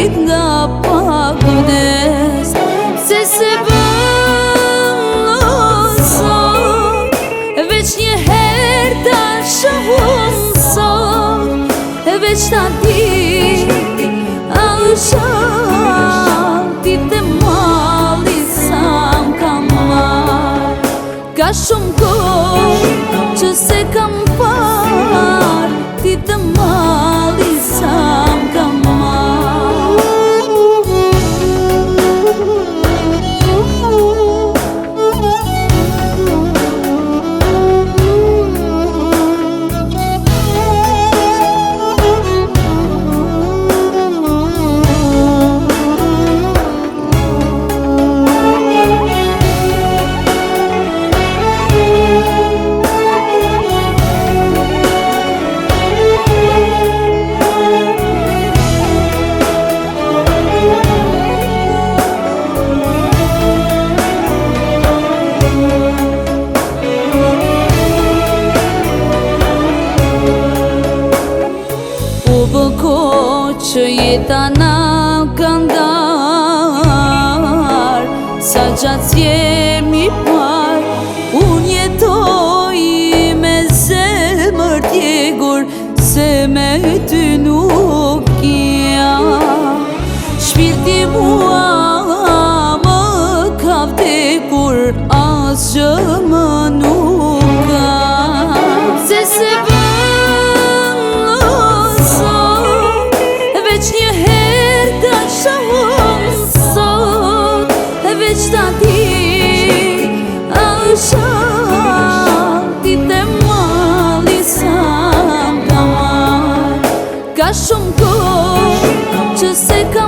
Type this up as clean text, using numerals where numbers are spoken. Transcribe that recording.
dit nga pakdes. Se bëm sot, veç një her ta shohum sot, veç ta di a ti të mali sa m'kam marr. Ka shumë kohë që se kam par, ti të mali sa m'kam që jeta na këndar, sa gjatë jemi par, unë jetoj me zemër t'jegur, se me ty nuk jam. Shpirti mua më ka vdekur, asgjë më nuk ka. Se një her ta shohum sot, veç ta di a ti të mali sa m'kam marr. Ka shumë kohë që se ka